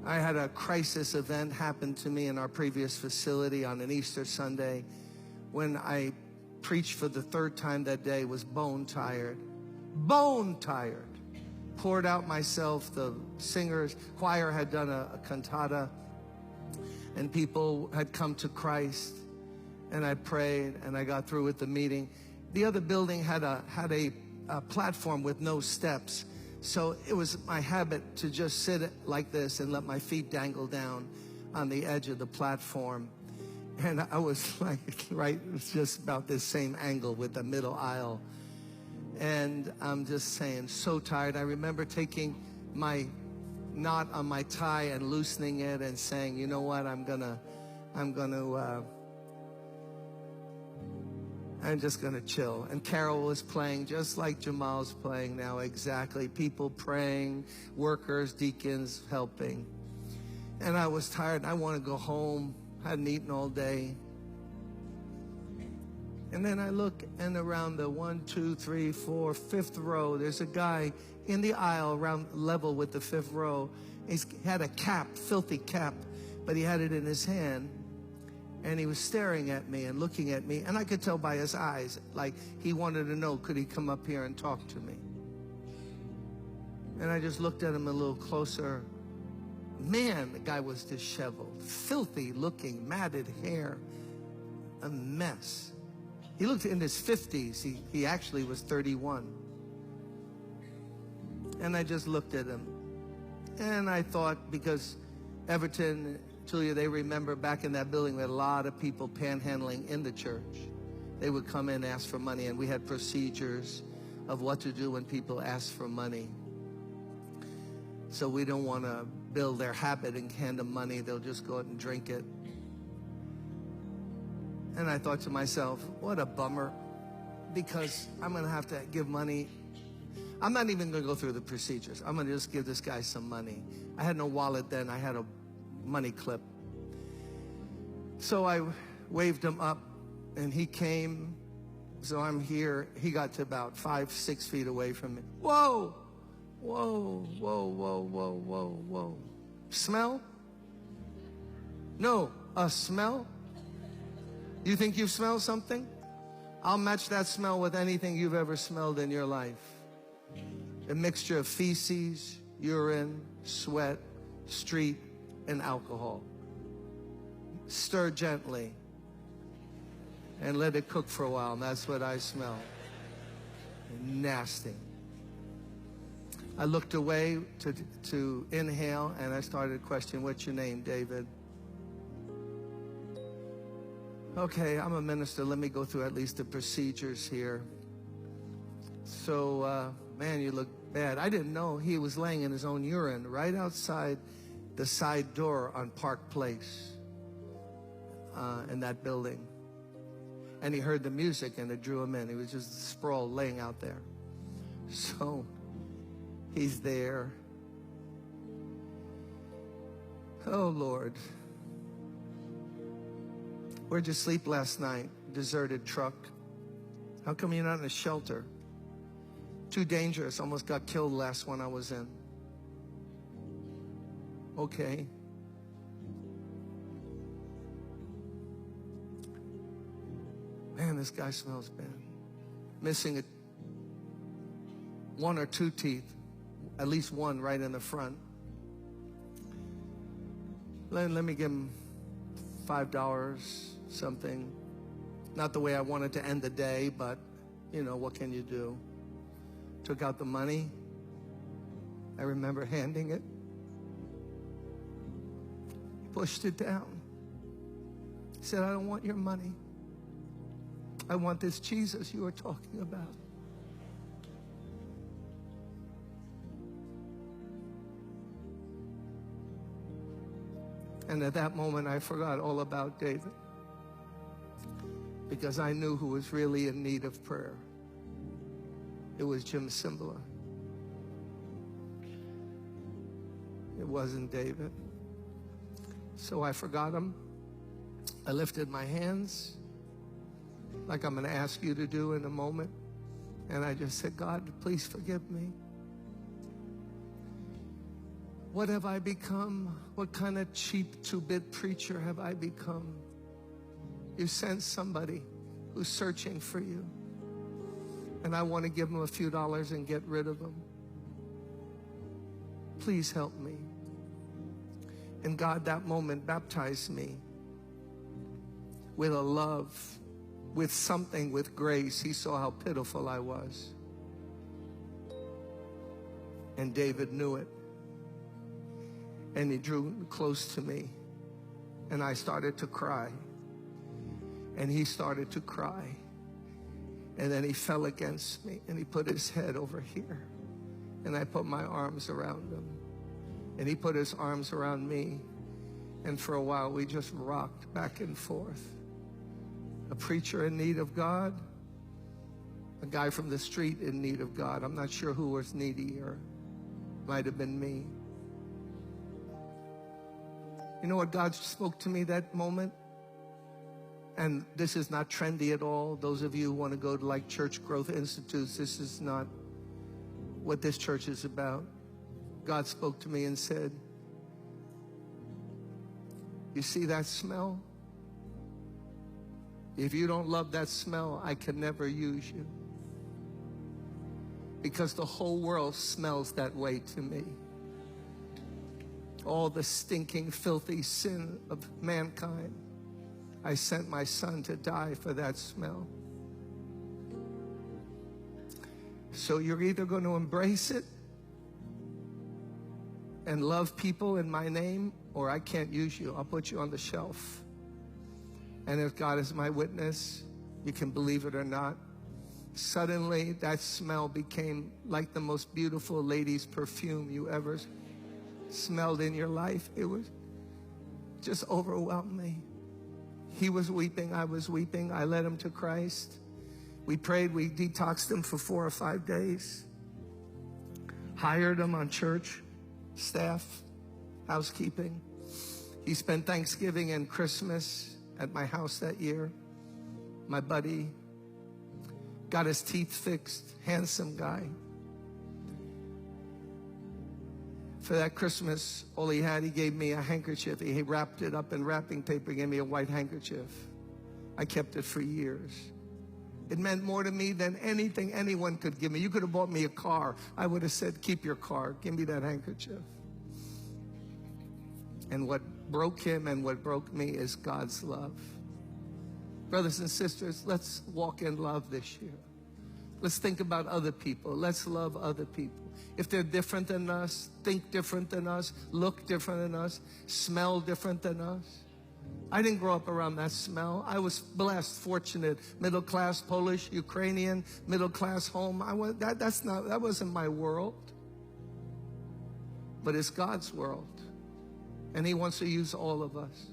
I had a crisis event happen to me in our previous facility on an Easter Sunday when I preached for the third time that day, was bone tired. Bone tired. Poured out myself. The singers, choir had done a cantata, and people had come to Christ. And I prayed, and I got through with the meeting. The other building had a platform with no steps. So it was my habit to just sit like this and let my feet dangle down on the edge of the platform. And I was like, right, it was just about this same angle with the middle aisle. And I'm just saying, so tired. I remember taking my knot on my tie and loosening it and saying, you know what, I'm just gonna chill. And Carol was playing just like Jamal's playing now, exactly. People praying, workers, deacons helping. And I was tired. I want to go home. Hadn't eaten all day. And then I look, and around the 1, 2, 3, 4, 5th row, there's a guy in the aisle around level with the 5th row. He had a cap, filthy cap, but he had it in his hand. And he was staring at me and looking at me. And I could tell by his eyes, like he wanted to know, could he come up here and talk to me? And I just looked at him a little closer. Man, the guy was disheveled, filthy looking, matted hair, a mess. He looked in his 50s. He actually was 31. And I just looked at him. And I thought, because Everton, Julia, they remember back in that building, we had a lot of people panhandling in the church. They would come in and ask for money, and we had procedures of what to do when people ask for money. So we don't want to build their habit and hand them money. They'll just go out and drink it. And I thought to myself, what a bummer, because I'm going to have to give money. I'm not even going to go through the procedures. I'm going to just give this guy some money. I had no wallet then. I had a money clip. So I waved him up, and he came. So I'm here. He got to about 5, 6 feet away from me. Whoa, whoa, whoa, whoa, whoa, whoa, whoa. Smell? No, a smell? You think you've smelled something? I'll match that smell with anything you've ever smelled in your life. A mixture of feces, urine, sweat, street, and alcohol. Stir gently and let it cook for a while. And that's what I smell. Nasty. I looked away to inhale, and I started questioning, what's your name, David? Okay, I'm a minister. Let me go through at least the procedures here. So, man, you look bad. I didn't know he was laying in his own urine right outside the side door on Park Place in that building. And he heard the music, and it drew him in. He was just sprawled, laying out there. So he's there. Oh, Lord. Where'd you sleep last night? Deserted truck. How come you're not in a shelter? Too dangerous. Almost got killed last one I was in. Okay. Man, this guy smells bad. Missing 1 or 2 teeth. At least one right in the front. Let me give him $5, something. Not the way I wanted to end the day, but, you know, what can you do? Took out the money. I remember handing it. He pushed it down. He said, I don't want your money. I want this Jesus you were talking about. And at that moment, I forgot all about David, because I knew who was really in need of prayer. It was Jim Cymbala. It wasn't David. So I forgot him. I lifted my hands like I'm going to ask you to do in a moment. And I just said, God, please forgive me. What have I become? What kind of cheap two-bit preacher have I become? You sent somebody who's searching for you, and I want to give them a few dollars and get rid of them. Please help me. And God, that moment, baptized me with a love, with something, with grace. He saw how pitiful I was. And David knew it. And he drew close to me. And I started to cry. And he started to cry. And then he fell against me. And he put his head over here. And I put my arms around him. And he put his arms around me. And for a while, we just rocked back and forth. A preacher in need of God. A guy from the street in need of God. I'm not sure who was needy, or might have been me. You know what God spoke to me that moment? And this is not trendy at all. Those of you who want to go to like church growth institutes, this is not what this church is about. God spoke to me and said, you see that smell? If you don't love that smell, I can never use you. Because the whole world smells that way to me. All the stinking, filthy sin of mankind. I sent my son to die for that smell. So you're either going to embrace it and love people in my name, or I can't use you. I'll put you on the shelf. And if God is my witness, you can believe it or not, suddenly that smell became like the most beautiful lady's perfume you ever smelled in your life. It was just overwhelmed me. He was weeping, I was weeping. I led him to Christ. We prayed, we detoxed him for 4 or 5 days. Hired him on church staff, housekeeping. He spent Thanksgiving and Christmas at my house that year. My buddy got his teeth fixed, handsome guy. For that Christmas, all he had, he gave me a handkerchief. He wrapped it up in wrapping paper, gave me a white handkerchief. I kept it for years. It meant more to me than anything anyone could give me. You could have bought me a car. I would have said, keep your car. Give me that handkerchief. And what broke him and what broke me is God's love. Brothers and sisters, let's walk in love this year. Let's think about other people. Let's love other people. If they're different than us, think different than us, look different than us, smell different than us. I didn't grow up around that smell. I was blessed, fortunate, middle class, Polish, Ukrainian, middle class home. That wasn't my world. But it's God's world. And he wants to use all of us.